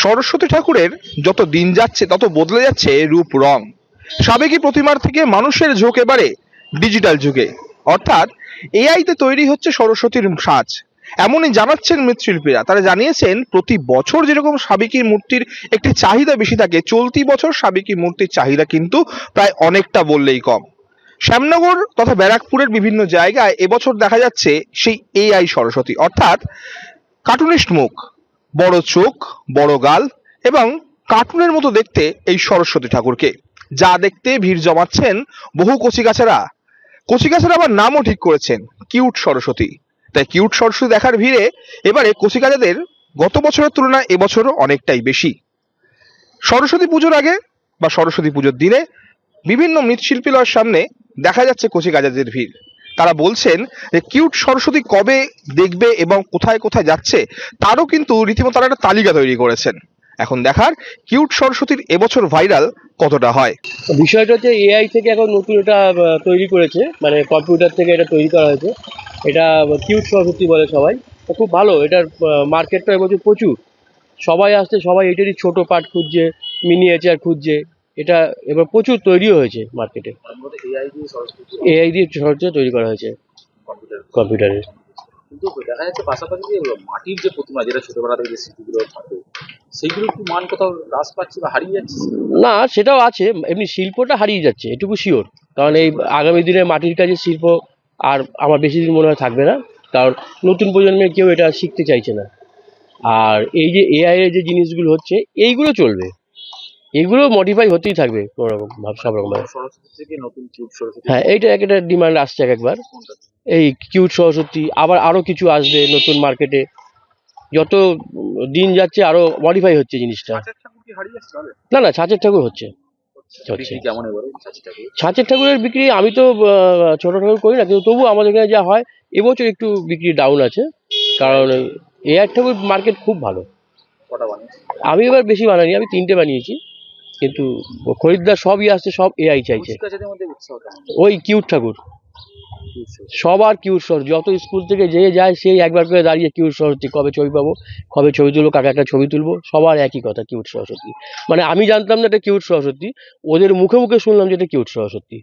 সরস্বতী ঠাকুরের যত দিন যাচ্ছে তত বদলে যাচ্ছে রূপ রং। সাবেকি প্রতিমার থেকে মানুষের ঝোঁক এবারে ডিজিটাল যুগে, অর্থাৎ এআই তে তৈরি হচ্ছে সরস্বতীর সাজ। এমনই জানাচ্ছেন মৃৎশিল্পীরা। তারা জানিয়েছেন প্রতি বছর যেরকম সাবেকি মূর্তির একটি চাহিদা বেশি থাকে, চলতি বছর সাবেকি মূর্তির চাহিদা কিন্তু প্রায় অনেকটা বললেই কম। শ্যামনগর তথা ব্যারাকপুরের বিভিন্ন জায়গায় এবছর দেখা যাচ্ছে সেই এআই সরস্বতী, অর্থাৎ কার্টুনিস্ট মুখ, বড় চোখ, বড় গাল এবং কার্টুনের মতো দেখতে এই সরস্বতী ঠাকুরকে, যা দেখতে ভিড় জমাচ্ছেন বহু কচিকাঁচারা। কচিকাঁচারা আবার নামও ঠিক করেছেন কিউট সরস্বতী। তাই কিউট সরস্বতী দেখার ভিড়ে এবারে কচিকাঁচাদের গত বছরের তুলনায় এবছরও অনেকটাই বেশি। সরস্বতী পুজোর আগে বা সরস্বতী পুজোর দিনে বিভিন্ন মৃৎশিল্পীলয়ের সামনে দেখা যাচ্ছে কচিকাঁচাদের ভিড়। তারা বলছেন যে কিউট সরস্বতী কবে দেখবে এবং কোথায় কোথায় যাচ্ছে তারও কিন্তু রীতিমতো তারা একটা তালিকা তৈরি করেছেন। এখন দেখার কিউট সরস্বতীর এবছর ভাইরাল কতটা হয়। বিষয়টা হচ্ছে এআই থেকে এখন নতুন এটা তৈরি করেছে, মানে কম্পিউটার থেকে এটা তৈরি করা হয়েছে। এটা কিউট সরস্বতী বলে সবাই। তো খুব ভালো, এটার মার্কেটটা এবছর প্রচুর। সবাই আসছে, সবাই এটারই ছোট পার্ট খুঁজছে, মিনিয়েচার খুঁজছে। এটা এবার প্রচুর তৈরিও হয়েছে মার্কেটে। এআই দিয়ে সরস্বতী তৈরি করা হয়েছে কম্পিউটারে। কিন্তু দেখা যাচ্ছে পাশাপাশি যে মাটির যে প্রতিমা, যেটা ছোটবেলা থেকে যে স্মৃতিগুলো থাকে, সেগুলো একটু মান কোথাও হ্রাস পাচ্ছে বা হারিয়ে যাচ্ছে। না, সেটাও আছে, এমনি শিল্পটা হারিয়ে যাচ্ছে এটুকু শিওর। কারণ এই আগামী দিনে মাটির কাজের শিল্প আর আমার বেশি দিন মনে হয় থাকবে না। কারণ নতুন প্রজন্মের কেউ এটা শিখতে চাইছে না। আর এই যে এআই এর যে জিনিসগুলো হচ্ছে, এইগুলো চলবে, এইগুলো মডিফাই হতেই থাকবে কোনো রকম ভাবে, সব রকম ভাবে। সরস্বতী থেকে নতুন কিউট সরস্বতী, হ্যাঁ, এইটা একটা ডিমান্ড আসছে এক একবার। কোনটা? এই কিউট সরস্বতী, আবার আরো কিছু আসবে নতুন মার্কেটে। যত দিন যাচ্ছে আরো মডিফাই হচ্ছে জিনিসটা। ছাঁচের ঠাকুর কি হারিয়ে যাচ্ছে তাহলে? না না, ছাঁচের ঠাকুর হচ্ছে। বিক্রি কেমন এবারে ছাঁচের ঠাকুর? ছাঁচের ঠাকুরের বিক্রি, আমি তো ছোট ঠাকুর করি না, কিন্তু তবু আমাদের এখানে যা হয় এবছর একটু বিক্রি ডাউন আছে। কারণ এআই ঠাকুর মার্কেট খুব ভালো। কটা বানিয়েছে? আমি এবার বেশি বানাইনি, আমি 3টে বানিয়েছি। কিন্তু খরিদ্দার সবই আসছে, সব এআই চাইছে। কচিকাঁচাদের মধ্যে উৎসাহ কেমন? ওই কিউট ঠাকুর, কিউট সরস্বতী। সবার কিউট সরস্বতী, যত স্কুল থেকে যে যায় সেই একবার করে দাঁড়িয়ে কিউট সরস্বতী কবে ছবি পাবো, কবে ছবি তুলবো, কাকে একটা ছবি তুলবো, সবার একই কথা কিউট সরস্বতী। মানে আমি জানতাম না এটা কিউট সরস্বতী, ওদের মুখে মুখে শুনলাম যে এটা কিউট সরস্বতী।